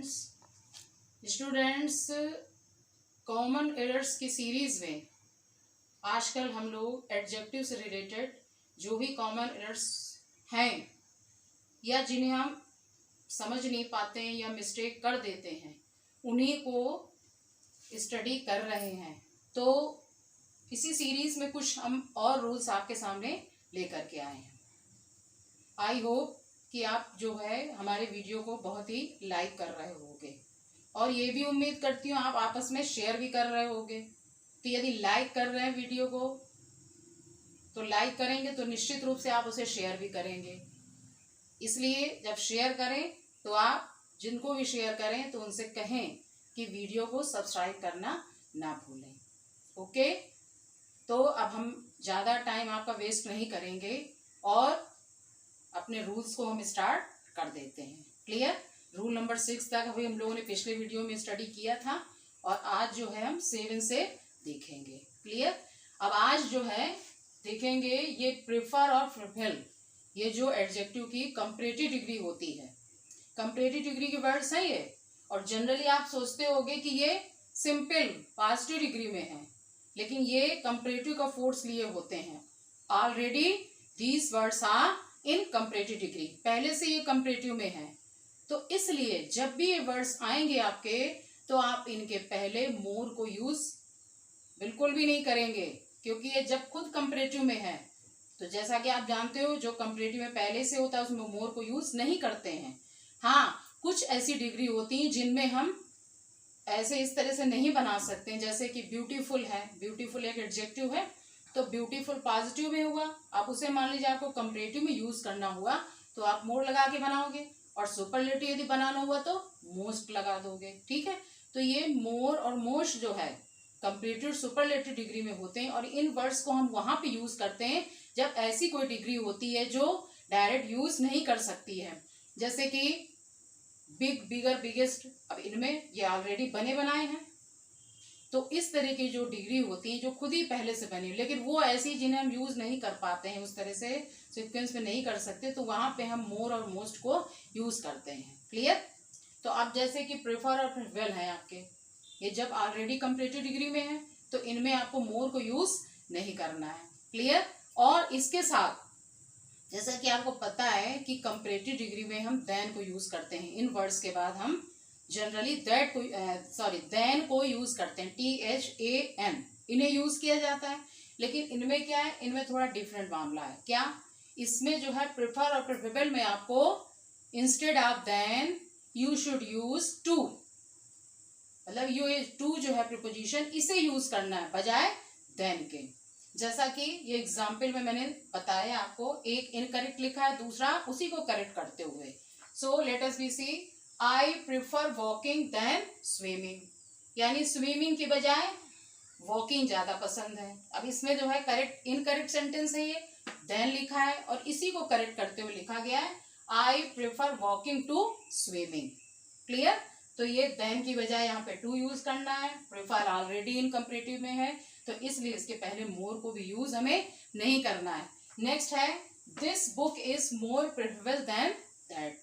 Students common errors की series में आजकल हम लोग एडजेक्टिव से रिलेटेड जो भी कॉमन एरर्स हैं या जिन्हें हम समझ नहीं पाते हैं या मिस्टेक कर देते हैं उन्हीं को स्टडी कर रहे हैं। तो इसी सीरीज में कुछ हम और रूल्स आपके सामने लेकर के आए हैं। आई होप कि आप जो है हमारे वीडियो को बहुत ही लाइक कर रहे होंगे और ये भी उम्मीद करती हूँ आप आपस में शेयर भी कर रहे होंगे। तो यदि लाइक कर रहे हैं वीडियो को तो लाइक करेंगे तो निश्चित रूप से आप उसे शेयर भी करेंगे। इसलिए जब शेयर करें तो आप जिनको भी शेयर करें तो उनसे कहें कि वीडियो को सब्सक्राइब करना ना भूलें। ओके, तो अब हम ज़्यादा टाइम आपका वेस्ट नहीं करेंगे और अपने रूल्स को हम स्टार्ट कर देते हैं। क्लियर? रूल नंबर 6 तक अभी हम लोगों ने पिछले वीडियो में स्टडी किया था और आज जो है हम 7 से देखेंगे। क्लियर? अब आज जो है देखेंगे ये प्रेफर और प्रिफर, ये जो एडजेक्टिव की कंपैरेटिव डिग्री होती है। कंपैरेटिव डिग्री के वर्ड्स हैं ये, और जनरली आप सोचते होंगे कि ये सिंपल पॉजिटिव डिग्री में है, लेकिन ये कंपैरेटिव का फोर्स लिए होते हैं। Already these words are in comparative degree, पहले से ये कंपैरेटिव में है। तो इसलिए जब भी ये वर्ड्स आएंगे आपके तो आप इनके पहले मोर को यूज बिल्कुल भी नहीं करेंगे, क्योंकि ये जब खुद कंपैरेटिव में है तो जैसा कि आप जानते हो जो कंपैरेटिव में पहले से होता है उसमें मोर को यूज नहीं करते हैं। हाँ, कुछ ऐसी डिग्री होती हैं जिनमें हम ऐसे इस तरह से नहीं बना सकते हैं, जैसे कि ब्यूटीफुल है, ब्यूटीफुल एक एडजेक्टिव है तो ब्यूटीफुल पॉजिटिव में हुआ, आप उसे मान लीजिए आपको कंपैरेटिव में यूज करना हुआ तो आप मोर लगा के बनाओगे, और सुपरलेटिव यदि बनाना हुआ तो मोस्ट लगा दोगे। ठीक है, तो ये मोर और मोस्ट जो है कंपैरेटिव सुपरलेटिव डिग्री में होते हैं और इन वर्ड्स को हम वहां पे यूज करते हैं जब ऐसी कोई डिग्री होती है जो डायरेक्ट यूज नहीं कर सकती है, जैसे कि बिग, बिगर, बिगेस्ट। अब इनमें ये ऑलरेडी बने बनाए हैं, तो इस तरह की जो डिग्री होती है जो खुद ही पहले से बनी, लेकिन वो ऐसी जिन्हें हम यूज नहीं कर पाते हैं, उस तरह से सीक्वेंस में नहीं कर सकते, तो वहां पे हम मोर और मोस्ट को यूज करते हैं। क्लियर? तो अब जैसे कि प्रेफर और प्रिफर है आपके, ये जब ऑलरेडी कंपैरेटिव डिग्री में है तो इनमें आपको मोर को यूज नहीं करना है। क्लियर? और इसके साथ जैसा कि आपको पता है कि कंपैरेटिव डिग्री में हम देन को यूज करते हैं, इन वर्ड्स के बाद हम जनरली दैट को देन को यूज करते हैं, THAN, इन्हें यूज किया जाता है। लेकिन इनमें क्या है, इनमें थोड़ा डिफरेंट मामला है। क्या? इसमें जो है प्रेफर और प्रेफरेबल में आपको instead of than you should use to, मतलब ये टू जो है प्रीपोजिशन, इसे यूज करना है बजाय देन के। जैसा कि ये एग्जाम्पल में मैंने बताया आपको, एक इनकरेक्ट लिखा है, दूसरा उसी को करेक्ट करते हुए। So let us be see, I prefer walking than swimming, यानी स्विमिंग की बजाय वॉकिंग ज्यादा पसंद है। अब इसमें जो है करेक्ट इनकरेक्ट सेंटेंस है, ये देन लिखा है और इसी को करेक्ट करते हुए लिखा गया है I prefer walking to swimming. Clear? तो ये देन की बजाय यहाँ पे टू यूज करना है, प्रिफर ऑलरेडी इन कंपैरेटिव में है तो इसलिए इसके पहले मोर को भी यूज हमें नहीं करना है। नेक्स्ट है this book is more preferable than that.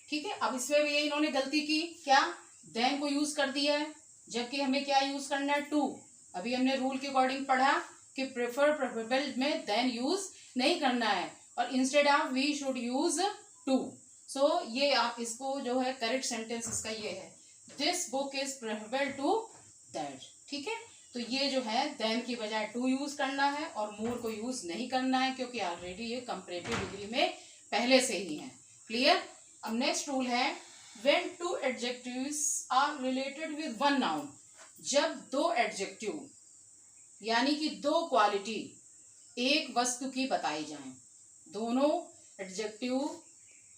ठीक है, अब इसमें भी ये इन्होंने गलती की, क्या? देन को यूज कर दिया है, जबकि हमें क्या यूज करना है? टू। अभी हमने रूल के अकॉर्डिंग पढ़ा कि प्रेफर प्रेफरेबल में देन यूज नहीं करना है और instead of we should use to. So ये आप इसको जो है करेक्ट सेंटेंस इसका ये है, this book is preferable to that. ठीक है, तो ये जो है देन की बजाय टू यूज करना है और मोर को यूज नहीं करना है, क्योंकि ऑलरेडी ये कंपैरेटिव डिग्री में पहले से ही है। क्लियर? अब नेक्स्ट रूल है when two adjectives are related with one noun, जब दो एडजेक्टिव यानी कि दो क्वालिटी एक वस्तु की बताई जाएं, दोनों एडजेक्टिव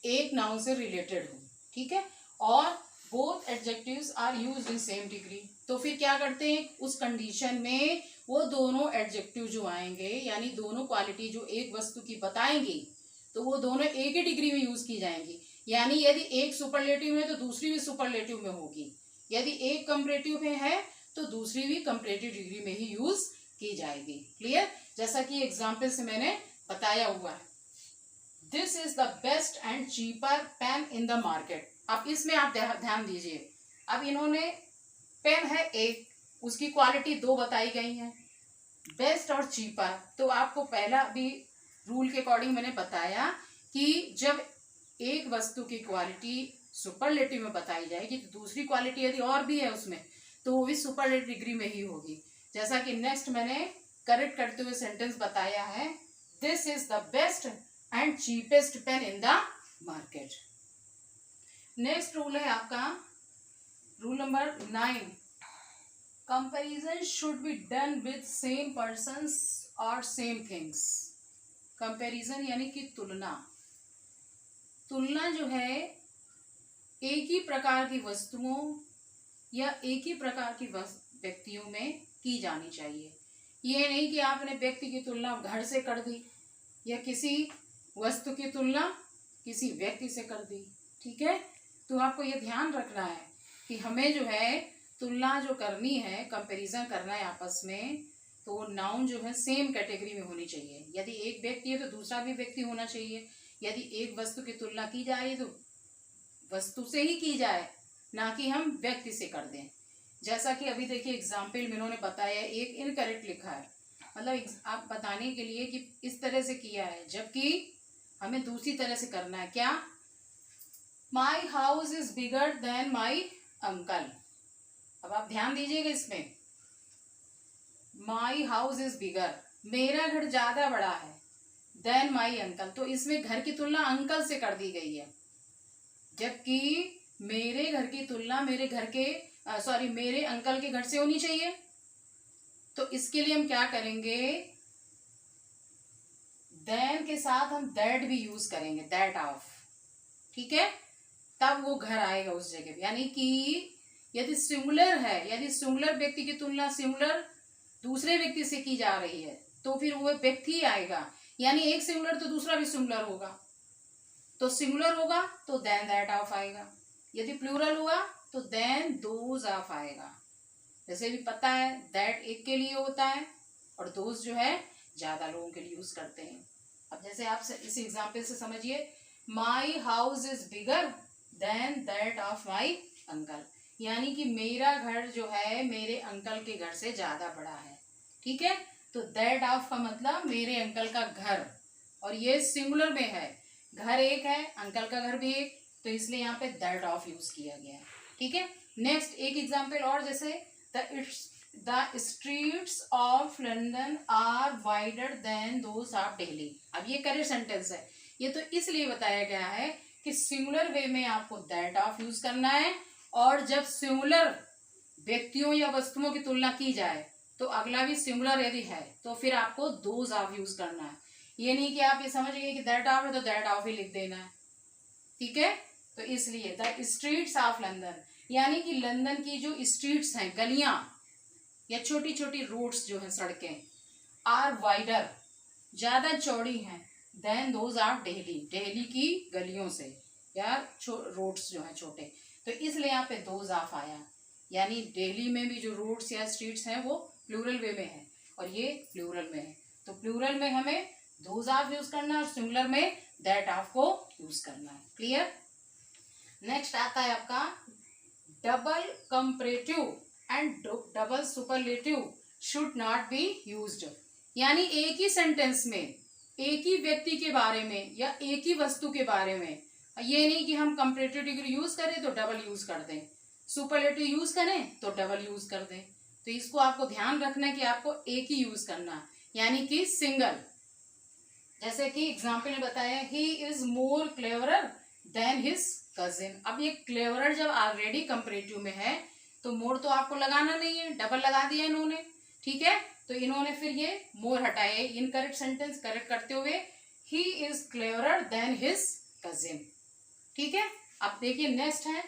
एक नाउन से रिलेटेड हो, ठीक है, और both adjectives are used in same degree, तो फिर क्या करते हैं उस कंडीशन में, वो दोनों एडजेक्टिव जो आएंगे यानी दोनों क्वालिटी जो एक वस्तु की बताएंगी तो वो दोनों एक ही डिग्री में यूज की जाएंगी। यानी यदि एक सुपरलेटिव में तो दूसरी भी सुपरलेटिव में होगी, यदि एक कंपैरेटिव में है तो दूसरी भी कंपैरेटिव डिग्री में ही यूज की जाएगी। क्लियर? जैसा कि एग्जाम्पल से मैंने बताया हुआ है, this is the best and cheaper pain in the market. अब इसमें आप ध्यान दीजिए, अब इन्होंने पेन है एक, उसकी क्वालिटी दो बताई गई है, बेस्ट और चीपर। तो आपको पहला भी रूल के अकॉर्डिंग मैंने बताया कि जब एक वस्तु की क्वालिटी सुपरलेटिव में बताई जाएगी तो दूसरी क्वालिटी यदि और भी है उसमें तो वो भी सुपरलेटिव डिग्री में ही होगी। जैसा कि नेक्स्ट मैंने करेक्ट करते हुए सेंटेंस बताया है, this is the best and cheapest pain in the market. Next rule है आपका rule number 9, comparison should be done with same persons और सेम थिंग्स। कंपैरिजन यानी कि तुलना, तुलना जो है एक ही प्रकार की वस्तुओं या एक ही प्रकार की व्यक्तियों में की जानी चाहिए। ये नहीं कि आपने व्यक्ति की तुलना घर से कर दी या किसी वस्तु की तुलना किसी व्यक्ति से कर दी, ठीक है। तो आपको ये ध्यान रखना है कि हमें जो है तुलना जो करनी है, कंपैरिजन करना है आपस में, तो नाउन जो है सेम कैटेगरी में होनी चाहिए। यदि एक व्यक्ति है तो दूसरा भी व्यक्ति होना चाहिए। यदि एक वस्तु की तुलना की जा रही है तो वस्तु से ही की जाए, ना कि हम व्यक्ति से कर दें। जैसा कि अभी देखिए एग्जाम्पल में इन्होंने बताया, एक इनकरेक्ट लिखा है, मतलब आप बताने के लिए कि इस तरह से किया है, जबकि हमें दूसरी तरह से करना है। क्या? My house is bigger than my uncle. अब आप ध्यान दीजिएगा इसमें, माई हाउस इज बिगर, मेरा घर ज्यादा बड़ा है, देन माई अंकल, तो इसमें घर की तुलना अंकल से कर दी गई है, जबकि मेरे घर की तुलना मेरे अंकल के घर से होनी चाहिए। तो इसके लिए हम क्या करेंगे, देन के साथ हम दैट भी यूज करेंगे, दैट ऑफ, ठीक है, तब वो घर आएगा उस जगह पे। यानी कि यदि सिंगुलर है, यदि सिंगुलर व्यक्ति की तुलना सिंगुलर दूसरे व्यक्ति से की जा रही है तो फिर वो व्यक्ति ही आएगा। यानी एक सिंगुलर तो दूसरा भी सिंगुलर होगा, तो सिंगुलर होगा तो देन दैट ऑफ आएगा। यदि प्लूरल हुआ तो देन दोज ऑफ आएगा। जैसे भी पता है दैट एक के लिए होता है और दोज जो है ज्यादा लोगों के लिए यूज करते हैं। अब जैसे आप इस एग्जाम्पल से समझिए, my house is bigger than that of my uncle, यानी कि मेरा घर जो है मेरे अंकल के घर से ज्यादा बड़ा है, ठीक है। तो दैट ऑफ का मतलब मेरे अंकल का घर, और ये सिंगुलर में है, घर एक है, अंकल का घर भी एक, तो इसलिए यहाँ पे दैट ऑफ यूज किया गया है, ठीक है। नेक्स्ट एक एग्जाम्पल और, जैसे the streets of London are wider than those of Delhi. अब ये करेक्ट सेंटेंस है, ये तो इसलिए बताया गया है कि सिंगुलर वे में आपको दैट ऑफ यूज करना है, और जब सिंगुलर व्यक्तियों या वस्तुओं की तुलना की जाए तो अगला भी सिंगुलर यदि है तो फिर आपको दोज ऑफ यूज करना है। ये नहीं कि आप ये समझ गए कि दैट ऑफ है तो दैट ऑफ ही लिख देना है, ठीक है। तो इसलिए द स्ट्रीट्स ऑफ लंदन, यानी कि लंदन की जो स्ट्रीट्स हैं, गलियां या छोटी छोटी रोड्स जो हैं, सड़कें, आर वाइडर ज्यादा चौड़ी हैं, than those of Delhi, Delhi की गलियों से या रोड्स जो हैं छोटे, तो इसलिए यहाँ पे दोज ऑफ आया। यानी दिल्ली में भी जो रोड्स या स्ट्रीट्स हैं वो प्लूरल वे में है और ये प्लूरल में है, तो प्लूरल में हमें दोज ऑफ यूज करना है और सिंगुलर में दैट ऑफ को यूज करना है। क्लियर? नेक्स्ट आता है आपका double comparative and double superlative should not be used. यानी एक ही सेंटेंस में एक ही व्यक्ति के बारे में या एक ही वस्तु के बारे में, ये नहीं कि हम कंपैरेटिव डिग्री यूज करें तो डबल यूज कर दें, सुपरलेटिव यूज करें तो डबल यूज कर दें। तो इसको आपको ध्यान रखना है कि आपको एक ही यूज करना है, यानी कि सिंगल। जैसे कि एग्जाम्पल में बताया, he is more cleverer than his cousin. अब ये क्लेवरर जब ऑलरेडी कंपैरेटिव में है तो मोर तो आपको लगाना नहीं है, डबल लगा दिया इन्होंने, ठीक है। तो इन्होंने फिर ये मोर हटाए, इनकरेक्ट सेंटेंस करेक्ट करते हुए he is cleverer than his cousin, ठीक है। अब देखिए नेक्स्ट है,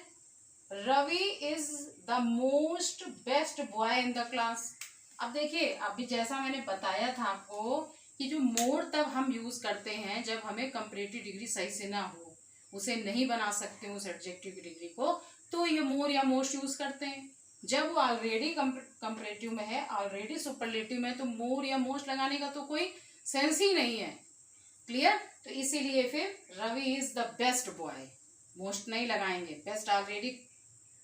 Ravi is the most best boy in the class. अब देखिए अभी जैसा मैंने बताया था आपको कि जो मोर तब हम यूज करते हैं जब हमें कंपैरेटिव डिग्री सही से ना हो, उसे नहीं बना सकते उस एडजेक्टिव की डिग्री को, तो ये मोर या मोस्ट यूज करते हैं। जब वो ऑलरेडी कंपैरेटिव में है, ऑलरेडी सुपरलेटिव में है, तो मोर या मोस्ट लगाने का तो कोई सेंस ही नहीं है। क्लियर? तो इसीलिए फिर Ravi is the best boy, most नहीं लगाएंगे। बेस्ट ऑलरेडी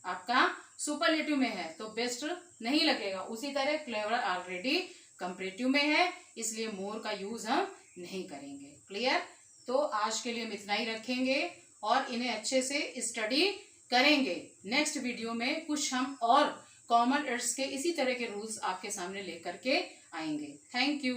आपका सुपरलेटिव में है तो बेस्ट नहीं लगेगा। उसी तरह क्लेवर ऑलरेडी कंपैरेटिव में है, इसलिए मोर का यूज हम नहीं करेंगे। क्लियर? तो आज के लिए हम इतना ही रखेंगे और इन्हें अच्छे से स्टडी करेंगे। नेक्स्ट वीडियो में कुछ हम और कॉमन एरर्स के इसी तरह के रूल्स आपके सामने लेकर के आएंगे। Thank you.